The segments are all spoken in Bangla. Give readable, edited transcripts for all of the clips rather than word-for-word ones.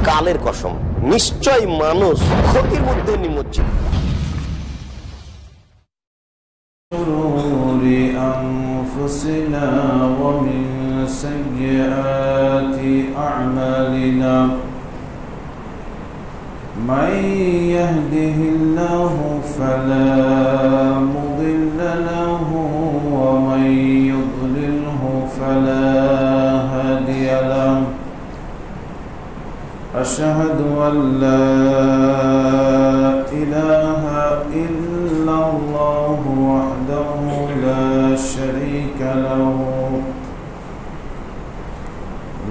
কালের কসম, নিশ্চয় মানুষ ক্ষতির মধ্যে নিমজ্জিত। من يهده الله فلا مضل له ومن يضلله فلا هادي له أشهد أن لا إله إلا الله وحده لا شريك له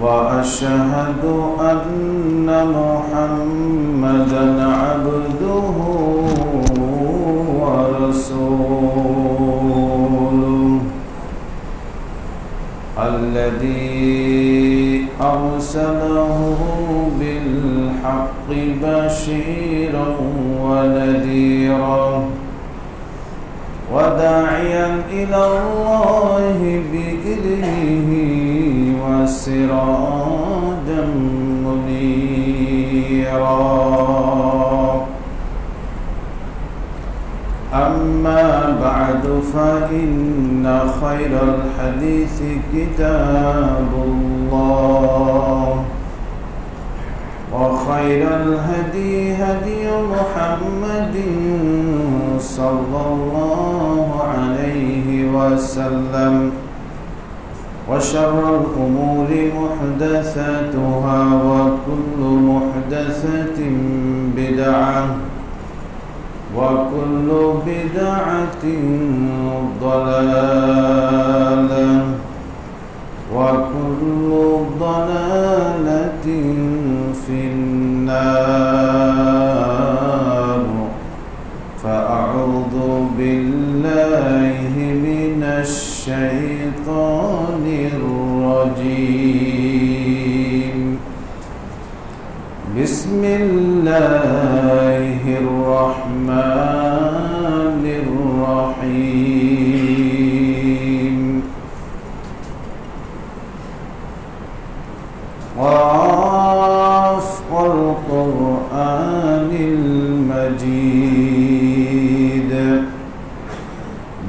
وأشهد أن محمدًا عبده ورسوله الذي أرسله بالحق بشيرًا ونذيرًا وداعيًا إلى الله بإذنه وسراجا منيرا أما بعد فإن خير الحديث كتاب الله وخير الهدي هدي محمد صلى الله عليه وسلم وشر الأمور محدثاتها وكل محدثة بدعة وكل بدعة ضلالة وكل ضلالة في النار فأعوذ بالله من الشيطان الرجيم بسم الله الرحمن الرحيم قاف والقرآن المجيد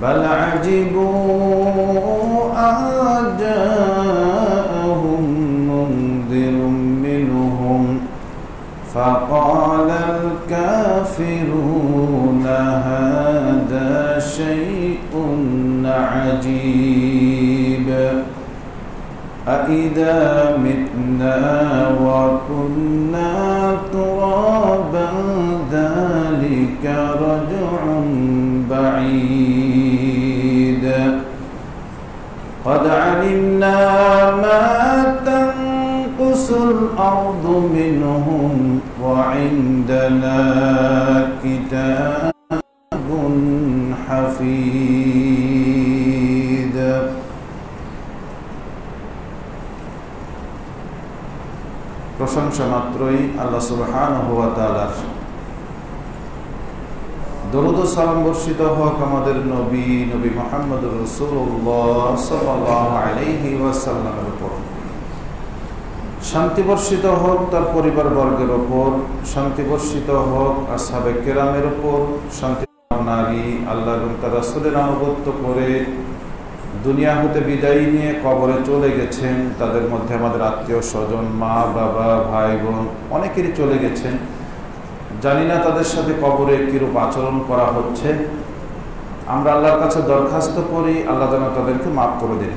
بل عجبوا أن جاءهم منذر منهم فقال الكافرون هذا شيء عجيب أإذا متنا وكنا ترابا ذلك رجع بعيد قد علمنا ما تنقص الأرض منهم وعندنا كتاب حفيظ প্রশংসা মাত্রই আল্লাহ সুবহানাহু ওয়া তাআলার। দরুদ ও সালাম বর্ষিত হোক আমাদের নবী মুহাম্মদুর রাসূলুল্লাহ সাল্লাল্লাহু আলাইহি ওয়াসাল্লামের উপর। শান্তি বর্ষিত হোক তার পরিবার বর্গের উপর, শান্তি বর্ষিত হোক আসহাবে কেরামের উপর, শান্তি নারী আল্লাহ এবং তার রাসূলের আনুগত্য করে দুনিয়া হতে বিদায় নিয়ে কবরে চলে গেছেন। তাদের মধ্যে আমাদের আত্মীয় স্বজন, মা বাবা, ভাই বোন অনেকেরই চলে গেছেন। জানি না তাদের সাথে কবরে কিরূপ আচরণ করা হচ্ছে। আমরা আল্লাহর কাছে দরখাস্ত করি আল্লাহ যেন তাদেরকে মাফ করে দেন।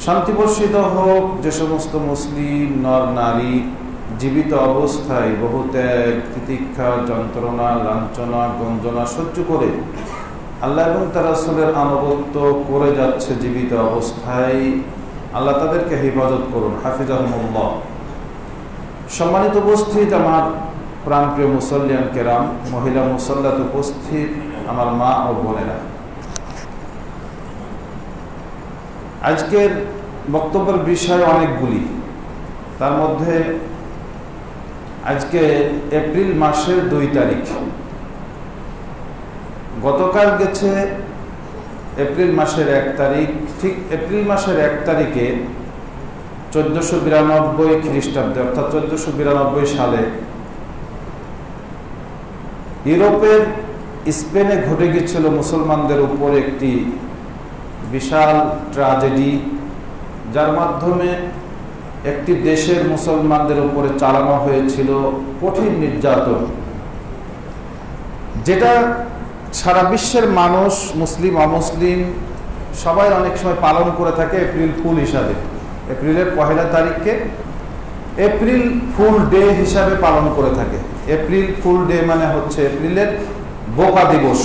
শান্তি বর্ষিত হোক যে সমস্ত মুসলিম নর নারী জীবিত অবস্থায় বহু ত্যাগ, তিতিক্ষা, যন্ত্রণা, লাঞ্ছনা, গঞ্জনা সহ্য করে আল্লাহ এবং তার রাসূলের আনুগত্য করে যাচ্ছে জীবিত অবস্থায়, আল্লাহ তাদেরকে হেফাজত করুন, হাফিজাহুমুল্লাহ। সম্মানিত উপস্থিত আমার প্রাণপ্রিয় মুসল্লিয়ান কেরাম, মহিলা মুসল্লাত উপস্থিত আমার মা ও বোনেরা, আজকের বক্তব্যের বিষয় অনেকগুলি। তার মধ্যে আজকে এপ্রিল মাসের 2 তারিখ, গতকাল গেছে এপ্রিল মাসের 1 তারিখ, ঠিক এপ্রিল মাসের 1 তারিখে 1492 খ্রিস্টাব্দে অর্থাৎ 1492 সালে ইউরোপের স্পেনে ঘটে গিয়েছিল মুসলমানদের উপর একটি বিশাল ট্র্যাজেডি, যার মাধ্যমে একটি দেশের মুসলমানদের উপরে চালানো হয়েছিল কঠিন নির্যাতন, যেটা সারা বিশ্বের মানুষ, মুসলিম অমুসলিম সবাই অনেক সময় পালন করে থাকে এপ্রিল ফুল হিসাবে। এপ্রিলের 1 তারিখকে এপ্রিল ফুল ডে হিসাবে পালন করে থাকে। এপ্রিল ফুল ডে মানে হচ্ছে এপ্রিলের বোকা দিবস,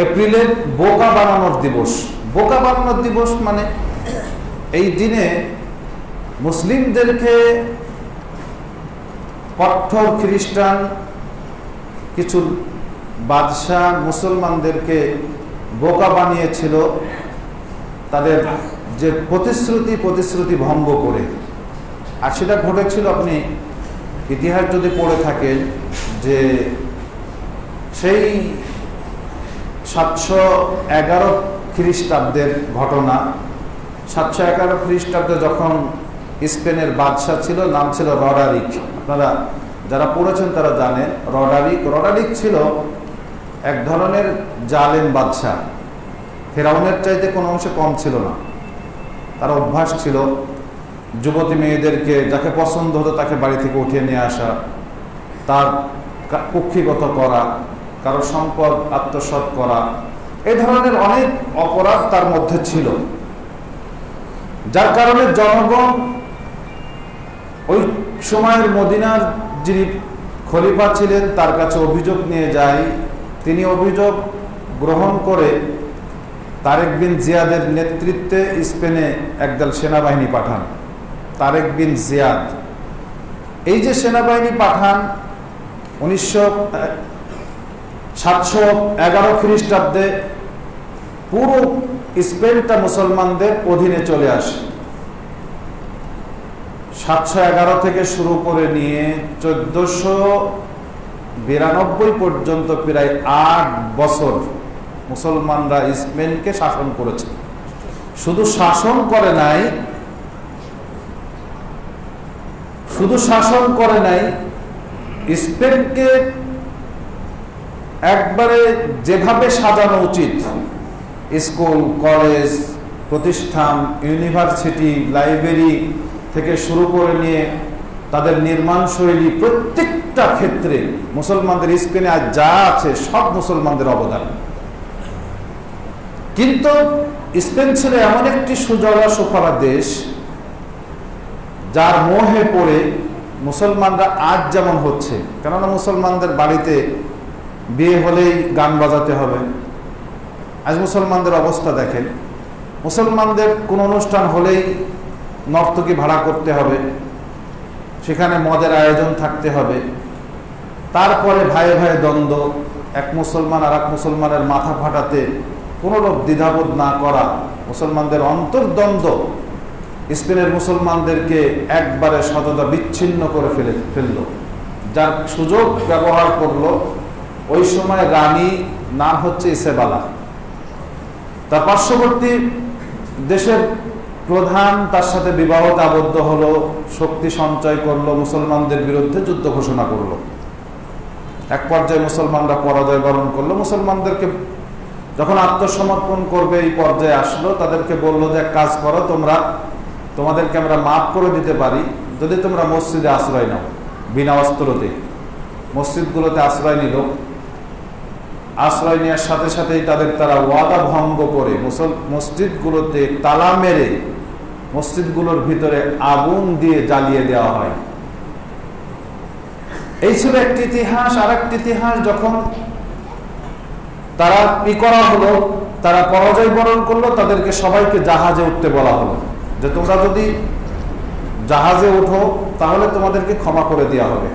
এপ্রিলের বোকা বানানোর দিবস। বোকা বানানোর দিবস মানে এই দিনে মুসলিমদেরকে কঠোর খ্রিস্টান কিছু বাদশাহ মুসলমানদেরকে বোকা বানিয়েছিল, তাদের যে প্রতিশ্রুতি ভঙ্গ করে। আর সেটা ঘটেছিল, আপনি ইতিহাস যদি পড়ে থাকেন, যে সেই 711 খ্রিস্টাব্দের ঘটনা। 711 খ্রিস্টাব্দে যখন স্পেনের বাদশাহ ছিল, নাম ছিল রডারিক। আপনারা যারা পড়েছেন তারা জানেন রডারিক ছিল এক ধরনের জালেম বাদশাহ, ফেরাউনের চাইতে কোনো অংশে কম ছিল না। তার অভ্যাস ছিল যুবতী মেয়েদেরকে যাকে পছন্দ হতো তাকে বাড়ি থেকে উঠিয়ে নিয়ে আসা, তার কুক্ষিগত করা, কারো সম্পদ আত্মসাৎ করা, এই ধরনের অনেক অপরাধ তার মধ্যে ছিল। যার কারণে জনগণ ওই সময়ের মদিনার যিনি খলিফা ছিলেন তার কাছে অভিযোগ নিয়ে যায়। তিনি অভিযোগ গ্রহণ করে তারেক বিন জিয়াদের নেতৃত্বে স্পেনে একদল সেনাবাহিনী পাঠান। তারেক বিন জিয়াদ এই যে সেনাবাহিনী পাঠান 1711 খ্রিস্টাব্দে পুরো স্পেনটা মুসলমানদের অধীনে চলে আসে। 711 থেকে শুরু করে নিয়ে 1492 পর্যন্ত প্রায় 8 বছর মুসলমানরা স্পেনকে শাসন করেছে। শুধু শাসন করে নাই, স্পেনকে একবারে যেভাবে সাজানো উচিত, স্কুল, কলেজ, প্রতিষ্ঠান, ইউনিভার্সিটি, লাইব্রেরি থেকে শুরু করে নিয়ে তাদের নির্মাণ শৈলী, প্রত্যেকটা ক্ষেত্রে মুসলমানদের স্পেনে আজ যা আছে সব মুসলমানদের অবদান। কিন্তু স্পেন ছিল এমন একটি সুজলা সুফলা দেশ, যার মোহে পড়ে মুসলমানরা আজ যেমন হচ্ছে। কেননা মুসলমানদের বাড়িতে বিয়ে হলেই গান বাজাতে হবে। আজ মুসলমানদের অবস্থা দেখেন, মুসলমানদের কোন অনুষ্ঠান হলেই নর্তকী ভাড়া করতে হবে, সেখানে মদের আয়োজন থাকতে হবে, তারপরে ভাইয়ে ভাইয়ে দ্বন্দ্ব, এক মুসলমান আর এক মুসলমানের মাথা ফাটাতে কোনো রূপ দ্বিধাবোধ না করা, মুসলমানদের অন্তর্দ্বন্দ্ব স্পেনের মুসলমানদেরকে একবারে সততা বিচ্ছিন্ন করে ফেলল। যার সুযোগ ব্যবহার করলো ওই সময় রানী, নাম হচ্ছে ইসেবালা। তার পার্শ্ববর্তী দেশের প্রধান তার সাথে বিবাহতে আবদ্ধ হলো, শক্তি সঞ্চয় করলো, মুসলমানদের বিরুদ্ধে যুদ্ধ ঘোষণা করলো। এক পর্যায়ে মুসলমানরা পরাজয় বরণ করলো। মুসলমানদেরকে যখন আত্মসমর্পণ করবে এই পর্যায়ে আসলো, তাদেরকে বললো যে এক কাজ করো, তোমাদেরকে আমরা মাফ করে দিতে পারি যদি তোমরা মসজিদে আশ্রয় নাও। বিনা অস্ত্রতে মসজিদগুলোতে আশ্রয় নিল। আশ্রয় নেওয়ার সাথে সাথেই তারা ওয়াদা ভঙ্গ করে মসজিদগুলোতে তালা মেরে মসজিদগুলোর ভিতরে আগুন দিয়ে জ্বালিয়ে দেওয়া হয়। এই ছিল একটি ইতিহাস। আর একটি ইতিহাস, যখন তারা করা হলো, তারা পরাজয় বরণ করলো, তাদেরকে সবাইকে জাহাজে উঠতে বলা হলো যে তোমরা যদি জাহাজে উঠো তাহলে তোমাদেরকে ক্ষমা করে দেওয়া হবে।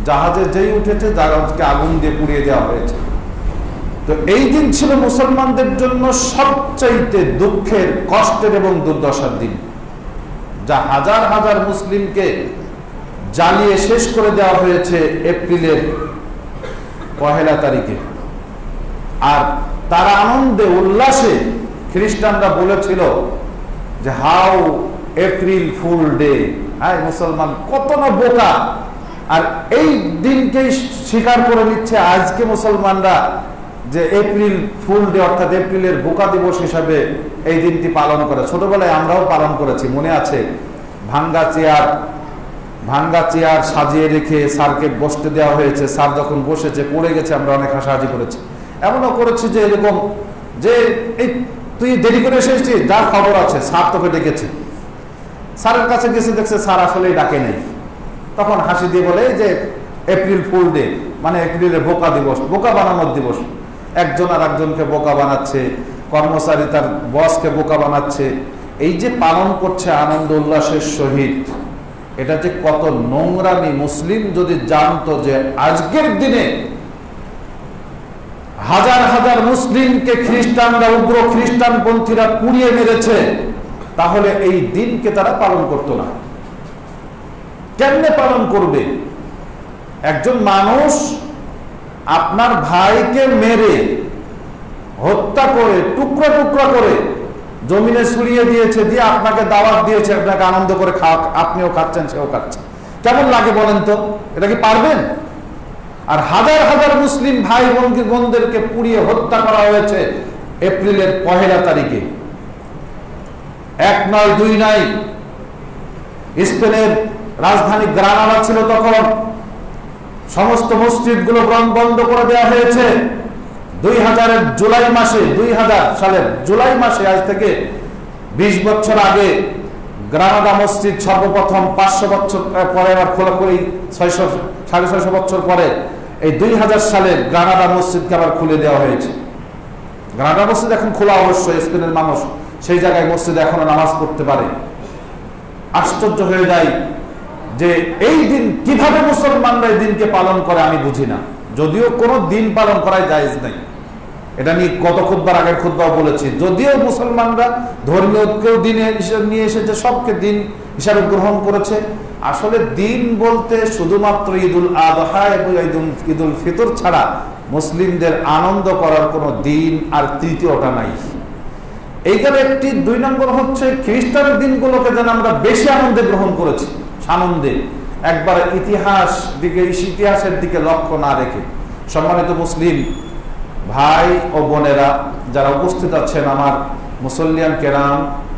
জাহাজে যেই উঠেছে জাহাজকে আগুন দিয়ে পুড়িয়ে দেওয়া হয়েছে। তো এই দিন ছিল মুসলমানদের জন্য সবচাইতে দুঃখের, কষ্টের এবং দুর্দশার দিন, যা হাজার হাজার মুসলিমকে জ্বালিয়ে শেষ করে দেওয়া হয়েছে এপ্রিলের 1 তারিখে। আর তারা আনন্দে উল্লাসে খ্রিস্টানরা বলেছিল যে হাউ এপ্রিল ফুল ডে। হ্যাঁ, মুসলমান কত না বোকা, আর এই দিনকেই স্বীকার করে নিচ্ছে আজকে মুসলমানরা যে এপ্রিল ফুল ডে অর্থাৎ এপ্রিলের বোকা দিবস হিসাবে এই দিনটি পালন করে। ছোটবেলায় আমরাও পালন করেছি, মনে আছে? ভাঙ্গা চেয়ার সাজিয়ে রেখে স্যারকে বসতে দেওয়া হয়েছে, স্যার যখন বসেছে পড়ে গেছে, আমরা অনেক হাসাহাসি করেছি। এমনও করেছি যে এরকম যে এই তুই দেরি করে এসেছিস, যা খবর আছে স্যার তোকে ডেকেছে, স্যারের কাছে গেছে, দেখছে স্যার আসলেই ডাকে নেই, তখন হাসি দিয়ে বলে যে এপ্রিল ফুল ডে মানে এপ্রিলের বোকা দিবস, বোকা বানানোর দিবস। একজন আর একজনকে বোকা বানাচ্ছে, কর্মচারী তার বসকে বোকা বানাচ্ছে। এই যে পালন করছে আনন্দ উল্লাসের সহিত, এটা যে কত নোংরামি, মুসলিম যদি জানতো যে আজকের দিনে হাজার হাজার মুসলিমকে খ্রিস্টানরা, উগ্র খ্রিস্টানপন্থীরা পুড়িয়ে মেরেছে, তাহলে এই দিনকে তারা পালন করতো না। কেমনে পালন করবে? একজন মানুষ আপনার ভাইকে মেরে হত্যা করে টুকরা টুকরা করে জমিনে ছড়িয়ে দিয়েছে, দিয়ে আপনাকে দাওয়াত দিয়েছে, আপনাকে আনন্দ করে খাওয়া, আপনিও খাচ্ছেন সেও খাচ্ছে, কেমন লাগে বলেন তো? এটা কি পারবেন? আর হাজার হাজার মুসলিম ভাই বোনদেরকে পুড়িয়ে হত্যা করা হয়েছে এপ্রিলের 1 তারিখে। 1 নয় 2 নয়, স্পেনের রাজধানী গ্রানাডা ছিল তখন, সমস্ত মসজিদগুলো বন্ধ করে দেওয়া হয়েছে। 2000 সালের জুলাই মাসে, আজ থেকে 20 বছর আগে গ্রানাডা মসজিদ সর্বপ্রথম 500 বছর পরে আবার খোলা করি, 650 বছর পরে এই 2000 সালে গ্রানাডা মসজিদকে আবার খুলে দেওয়া হয়েছে। গ্রানাডা মসজিদ এখন খোলা, অবশ্যই স্পেনের মানুষ সেই জায়গায় মসজিদে এখনো নামাজ পড়তে পারে। আশ্চর্য হয়ে যায় যে এই দিন কিভাবে মুসলমানরা এই দিনকে পালন করে, আমি বুঝি না। যদিও কোনো দিন পালন করাই জায়েজ নাই, এটা নিয়ে গত খুতবার আগের খুতবাও বলেছি। যদিও মুসলমানরা ধর্মীয় দিন নিয়ে এসেছে, সবকে দিন হিসাবে গ্রহণ করেছে, আসলে দিন বলতে শুধুমাত্র ঈদুল আযহা এবং ঈদুল ফিতর ছাড়া মুসলিমদের আনন্দ করার কোনো দিন আর তৃতীয়টা নাই। এইখানে একটি 2 নম্বর হচ্ছে খ্রিস্টানের দিনগুলোকে যেন আমরা বেশি আনন্দে গ্রহণ করেছি, সানন্দে, একবার ইতিহাসের দিকে লক্ষ্য না রেখে। সম্মানিত মুসলিম ভাই ও বোনেরা যারা উপস্থিত আছেন, আমার মুসল্লিয়ান কেরাম,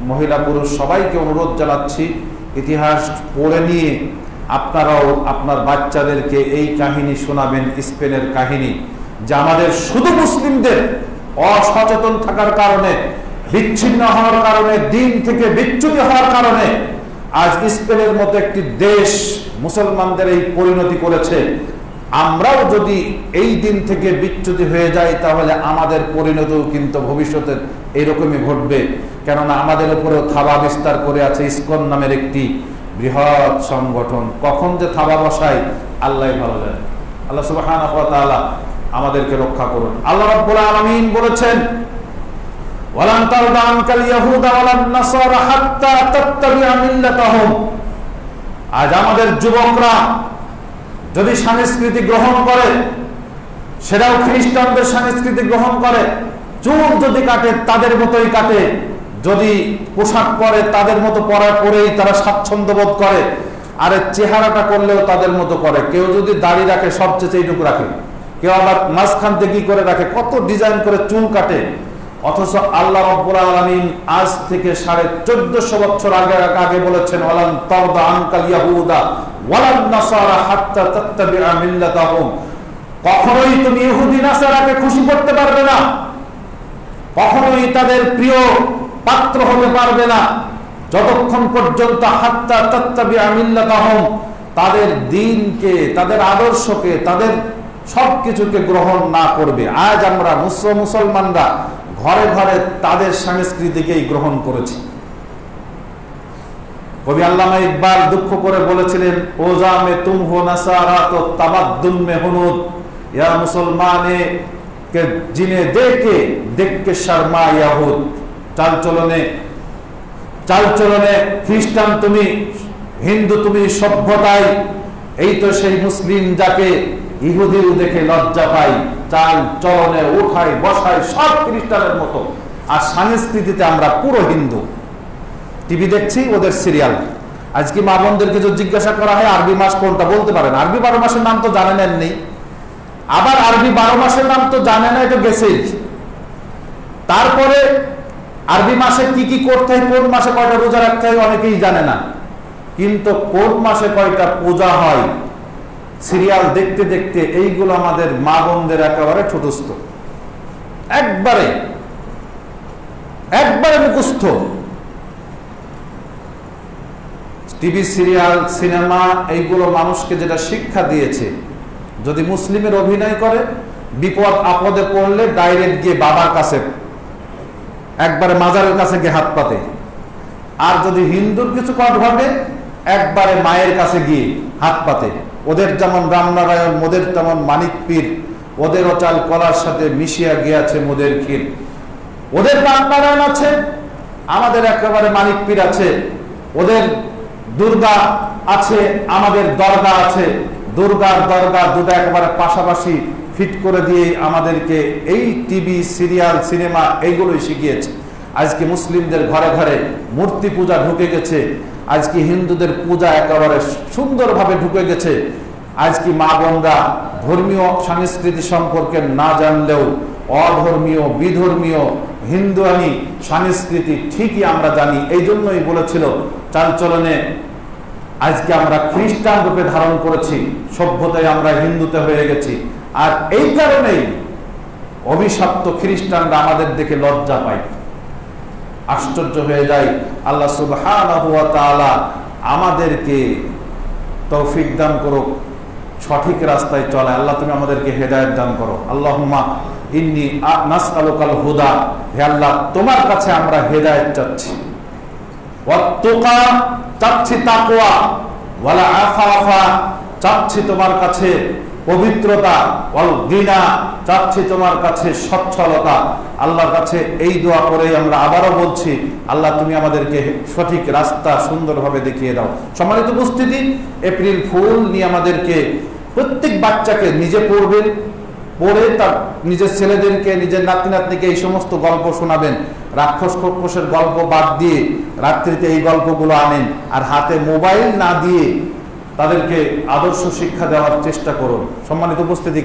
মহিলা পুরুষ সবাইকে অনুরোধ জানাচ্ছি, ইতিহাস পড়ে নিয়ে আপনারাও আপনার বাচ্চাদেরকে এই কাহিনী শোনাবেন, স্পেনের কাহিনী, যে আমাদের শুধু মুসলিমদের অসচেতন থাকার কারণে, বিচ্ছিন্ন হওয়ার কারণে, দিন থেকে বিচ্যুতি হওয়ার কারণে আজ স্পেনের মতো একটি দেশ মুসলমানদের এই পরিণতি করেছে। আমরাও যদি এই দিন থেকে বিচ্যুতি হয়ে যাই, তাহলে আমাদের পরিণতিও কিন্তু ভবিষ্যতে এরকমই ঘটবে। কেননা আমাদের উপরেও থাবা বিস্তার করে আছে ইসকন নামের একটি বৃহৎ সংগঠন। কখন যে থাবা বসায় আল্লাহ ভালো জানে। আল্লাহ সুবহানাহু ওয়া তাআলা আমাদেরকে রক্ষা করুন। আল্লাহ রাব্বুল আলামিন বলেছেন, ওয়ালান তারদা আনকাল ইয়াহুদা ওয়ালান নাসারা হাত্তা তাত্তাবিআ মিল্লাতাহুম। আজ আমাদের যুবকরা যদি সংস্কৃতি গ্রহণ করে, সেটাও খ্রিস্টানদের সংস্কৃতি গ্রহণ করে, চুল যদি কাটে তাদের মতোই কাটে, যদি পোশাক পরে তাদের মতো পরেই তারা স্বাচ্ছন্দ্য বোধ করে, আর চেহারাটা করলেও তাদের মতো করে। কেউ যদি দাড়ি রাখে সবচেয়ে এইটুকু রাখে, কেউ আবার মাঝখান থেকে কি করে রাখে, কত ডিজাইন করে চুল কাটে। অথচ আল্লাহ রাব্বুল আলামিন আজ থেকে 1450 বছর আগে বলেছেন, ওয়ালান তারদা আনকাল ইয়াহুদা ওয়ালান নাসারা হাত্তা তাত্তাবিআ মিল্লাতাহুম। কখনোই তুমি ইহুদি নাসারাকে খুশি করতে পারবে না, কখনোই তাদের প্রিয় পাত্র হতে পারবে না, যতক্ষণ পর্যন্ত হাত্তা তাত্তাবিআ মিল্লাতাহুম, তাদের দ্বীনকে, তাদের আদর্শকে, তাদের সবকিছুকে গ্রহণ না করবে। আজ আমরা মুসলমানরা ঘরে ঘরে তাদের সংস্কৃতিকেই গ্রহণ করেছি। কবি আল্লামা ইকবাল দুঃখ করে বলেছিলেন, ওজা মে তুম হো নাসারা তো তাবাদ্দুন মে হুনুদ, ইয়া মুসলমানে কে জিনে দেখ কে শর্মা ইয়াহুদ। চালচলনে খ্রিস্টান তুমি, হিন্দু তুমি, সভ্যতায় এই তো সেই মুসলিম যাকে ইহুদিও দেখে লজ্জা পাই। চাল চলনে উঠাই বসাই সব খ্রিস্টানের মতো, আর সংস্কৃতিতে আমরা পুরো হিন্দু। টিভি দেখছি, ওদের সিরিয়াল। আজকে মা বোনদেরকে যদি জিজ্ঞাসা করা হয় আরবি মাস কোনটা, বলতে পারেন। আরবি 12 মাসের নাম তো জানেন নেই, আবার আরবি 12 মাসের নাম তো জানে না, এটা গেছেই। তারপরে আরবি মাসে কি কি করতে হয়, কোন মাসে কয়টা রোজা রাখতে হয় অনেকেই জানে না, কিন্তু কোন মাসে কয়টা পূজা হয় সিরিয়াল দেখতে দেখতে এইগুলো আমাদের মা বোনদের একেবারে ছোটস্থ, একবারে মুখস্থ। টিভি সিরিয়াল সিনেমা এইগুলো মানুষকে যেটা শিক্ষা দিয়েছে, যদি মুসলিমের অভিনয় করে বিপদ আপদে পড়লে ডাইরেক্ট গিয়ে বাবার কাছে, একবারে মাজারের কাছে গিয়ে হাত পাতে, আর যদি হিন্দুর কিছু ঘটে একবারে মায়ের কাছে গিয়ে হাত পাতে। ওদের যেমন রামনারায়ণ, ওদের তেমন মানিক পীর, ওদেরও চাল কলার সাথে মিশিয়া গিয়াছে মোদের ক্ষীর। ওদের রামনারায়ণ আছে, আমাদের একেবারে মানিক পীর আছে। ওদের দুর্গা আছে, আমাদের দরগা আছে। দুর্গার দরগা দুটো একেবারে পাশাপাশি ফিট করে দিয়ে আমাদেরকে এই টিভি সিরিয়াল সিনেমা এইগুলোই শিখিয়েছে। আজকে মুসলিমদের ঘরে ঘরে মূর্তি পূজা ঢুকে গেছে, আজকে হিন্দুদের পূজা একেবারে সুন্দরভাবে ঢুকে গেছে। আজকে মা বোনরা ধর্মীয় সংস্কৃতি সম্পর্কে না জানলেও অধর্মীয় বিধর্মীয় হিন্দুয়ানি সংস্কৃতি ঠিকই আমরা জানি। এই জন্যই বলেছিল চালচলনে আজকে আমরা খ্রিস্টান রূপে ধারণ করেছি, সভ্যতায় আমরা হিন্দুতে হয়ে গেছি। আর এই কারণেই অভিশপ্ত খ্রিস্টানরা আমাদের দেখে লজ্জা পায়, আশ্চর্য হয়ে যায়। আল্লাহ সুবহানাহু ওয়া তাআলা আমাদেরকে তৌফিক দান করুক সঠিক রাস্তায় চলে। আল্লাহ তুমি আমাদেরকে হেদায়েত দান করো। আল্লাহুম্মা ইন্নী নাসআলুকাল হুদা, হে আল্লাহ তোমার কাছে আমরা হেদায়েত চাচ্ছি। ওয়াত্তুকা চাচ্ছি তাকওয়া, ওয়ালা আফাফা চাচ্ছি তোমার কাছে পবিত্রতা, ওয়াল গিনা চাচ্ছি তোমার কাছে সচ্ছলতা। আল্লাহর কাছে এই দোয়া করেই আমরা আবারও বলছি, আল্লাহ তুমি আমাদেরকে সঠিক রাস্তা সুন্দরভাবে দেখিয়ে দাও। সম্মানিত উপস্থিতি, এপ্রিল ফুল নিয়ে আমাদেরকে প্রত্যেক বাচ্চাকে নিজে পড়বেন, পড়ে তার নিজের ছেলেদেরকে নিজের নাতি নাতনিকে এই সমস্ত গল্প শোনাবেন। রাক্ষস খোকসের গল্প বাদ দিয়ে রাত্রিতে এই গল্পগুলো আনেন, আর হাতে মোবাইল না দিয়ে তাদেরকে আদর্শ শিক্ষা দেওয়ার চেষ্টা করুন। সম্মানিত উপস্থিতি,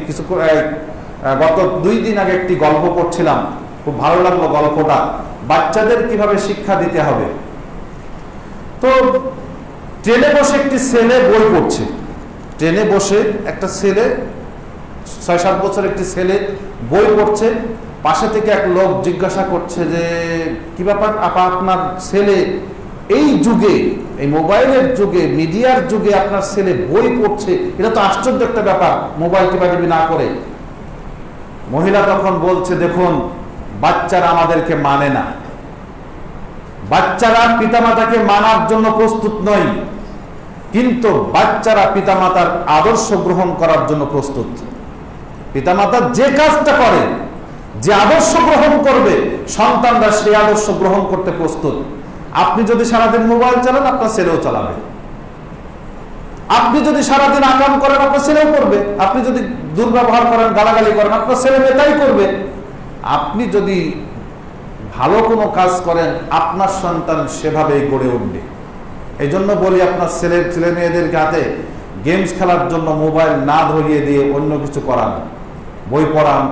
গত 2 দিন আগে একটি গল্প পড়ছিলাম, খুব ভালো লাগলো গল্পটা। বাচ্চাদের কিভাবে শিক্ষা দিতে হবে। তো ট্রেনে বসে একটি ছেলে বই পড়ছে, ট্রেনে বসে একটা ছেলে 6-7 বছর একটি ছেলে বই পড়ছে। পাশে থেকে এক লোক জিজ্ঞাসা করছে যে কি ব্যাপার আপা, আপনার ছেলে এই যুগে, এই মোবাইলের যুগে, মিডিয়ার যুগে আপনার ছেলে বই পড়ছে, এটা তো আশ্চর্য একটা ব্যাপার, মোবাইল টিপাটিপি না করে। মহিলা তখন বলছে, দেখুন বাচ্চারা আমাদেরকে মানে না, বাচ্চারা পিতামাতাকে মানার জন্য প্রস্তুত নয়, কিন্তু বাচ্চারা পিতামাতার আদর্শ গ্রহণ করার জন্য প্রস্তুত। পিতামাতা যে কাজটা করে, যে আদর্শ গ্রহণ করবে, সন্তানরা সেই আদর্শ গ্রহণ করতে প্রস্তুত। আপনি যদি সারাদিন মোবাইল চালান, আপনার ছেলেও চালাবে। আপনি যদি সারাদিন আকাম করেন, আপনার ছেলেও করবে। আপনি যদি দুর্ব্যবহার করেন, গালাগালি করেন, আপনার ছেলে মেয়ে তাই করবে। আপনি যদি ভালো কোনো কাজ করেন, আপনার সন্তান সেভাবেই গড়ে উঠবে। এই জন্য বলি, আপনার ছেলে মেয়েদের হাতে গেমস খেলার জন্য মোবাইল না ধরিয়ে দিয়ে অন্য কিছু করান, বই পড়ান,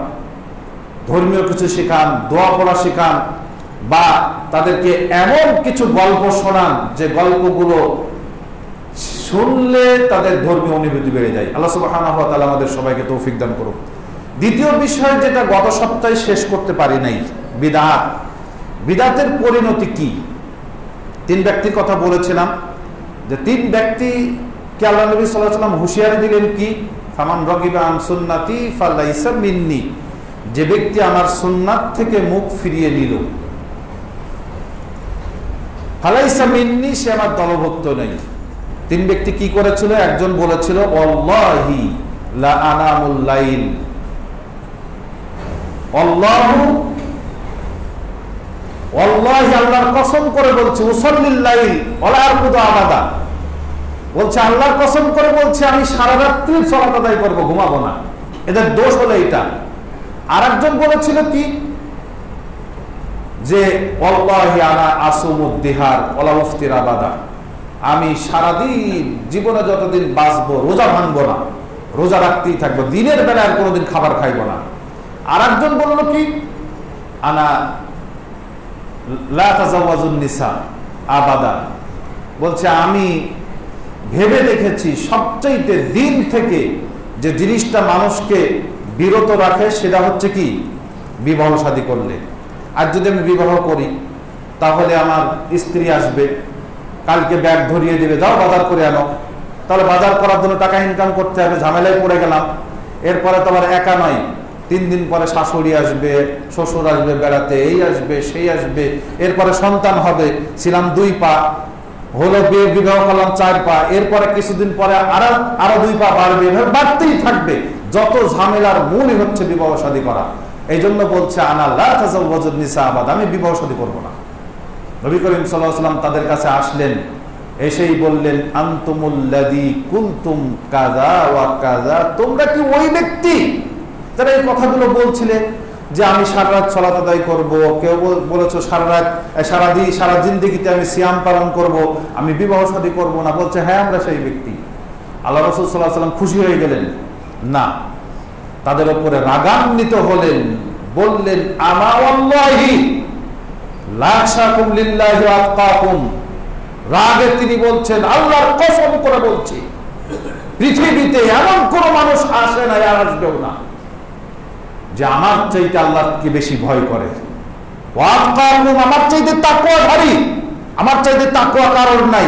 ধর্মীয় কিছু শেখান, দোয়া পড়া শেখান, বা তাদেরকে এমন কিছু গল্প শোনান যে গল্পগুলো শুনলে তাদের ধর্মীয় অনুভূতি বেড়ে যায়। আল্লাহ সুবহানাহু ওয়া তাআলা আমাদের সবাইকে তৌফিক দান করুন। দ্বিতীয় বিষয় যেটা গত সপ্তাহে শেষ করতে পারি নাই, বিদআত। বিদআতের পরিণতি কি? 3 ব্যক্তির কথা বলেছিলাম, যে 3 ব্যক্তিকে আল্লাহ নবী সাল্লাল্লাহু আলাইহি ওয়াসাল্লাম হুঁশিয়ারি দিলেন কি, ফামান রাগিবা আন সুন্নতি ফালাইসা মিন্নি, যে ব্যক্তি আমার সুন্নাত থেকে মুখ ফিরিয়ে নিল, ফালাইসা মিন্নি, সে আমার দলভুক্ত নয়। 3 ব্যক্তি কি করেছিল? একজন বলেছিল ওয়াল্লাহি লা আনামুল লাইল, ওয়াল্লাহি আল্লাহর কসম করে বলছি, উসাল্লিল লাইল ওয়ালা আরকুদু আবাদা, বলছে আল্লাহর কসম করে বলছে আমি সারা রাত্রি সালাত আদায় করব, ঘুমাবো না। এদের দোষ হলো এটা। আর একজন বলেছিল কি যে ওয়াল্লাহি আনা আসুমুদ্দিহার ওয়ালা উফতির আবাদা, আমি সারাদিন জীবনে যতদিন বাঁচবো রোজা ভাঙবো না, রোজা রাখতেই থাকবো, দিনের বেলায় আর কোনোদিন খাবার খাইবো না। আর একজন বলল কি আনা লা তাজাওয়াজুন নিসা আবাদা, বলছে আমি ভেবে দেখেছি সবচাইতে দিন থেকে যে জিনিসটা মানুষকে বিরত রাখে সেটা হচ্ছে কি বিবাহ শাদী করলে। আর যদি আমি বিবাহ করি তাহলে আমার স্ত্রী আসবে, কালকে ব্যাগ ধরিয়ে দেবে, যাও বাজার করে আনো, তাহলে বাজার করার জন্য টাকা ইনকাম করতে হবে, ঝামেলায় পড়ে গেলাম। এরপরে তো আবার একা নয়, 3 দিন পরে শাশুড়ি আসবে, শ্বশুর আসবে বেড়াতে, এই আসবে সেই আসবে, এরপরে সন্তান হবে, ছিলাম 2 পা, হলো বিয়ে বিবাহ করলাম 4 পা, এরপরে কিছুদিন পরে আরো 2 পা বাড়বে, বাড়তেই থাকবে। যত ঝামেলার মূলই হচ্ছে বিবাহ শাদী করা। এই জন্য বলছে আনা লা তাজাওয়াজুন নিসা আবাদা, আমি বিবাহ শাদী করবো না। নবী করিম সাল্লাল্লাহু আলাইহি ওয়াসাল্লাম তাদের কাছে আসলেন, এসেই বললেন আনতুমুল্লাযী কুনতুম কাযা ওয়া কাযা, তোমরা কি ওই ব্যক্তি যারা এই কথাগুলো বলছিলে যে আমি সারা রাত সালাত আদায় করব, কেউ বলেছো সারা জিন্দেগিতে আমি সিয়াম পালন করব, আমি বিবাহ শাদী করব না। বলছে হ্যাঁ আমরা সেই ব্যক্তি। আল্লাহ রাসূল সাল্লাল্লাহু আলাইহি ওয়াসাল্লাম খুশি হয়ে গেলেন না, তাদের উপরে রাগান্বিত হলেন, বললেন আমা ওয়াল্লাহি লা শাকুম লিল্লাহি ওয়া আতকাকুম, রাগে তিনি বলছেন আল্লাহর কসম করে বলছি পৃথিবীতে এমন কোন মানুষ আসে না আর আসবেও না যে আমার চাইতে আল্লাহকে বেশি ভয় করে, আমার চাইতে তাকওয়াধারী, আমার চাইতে তাকওয়া কারোর নাই,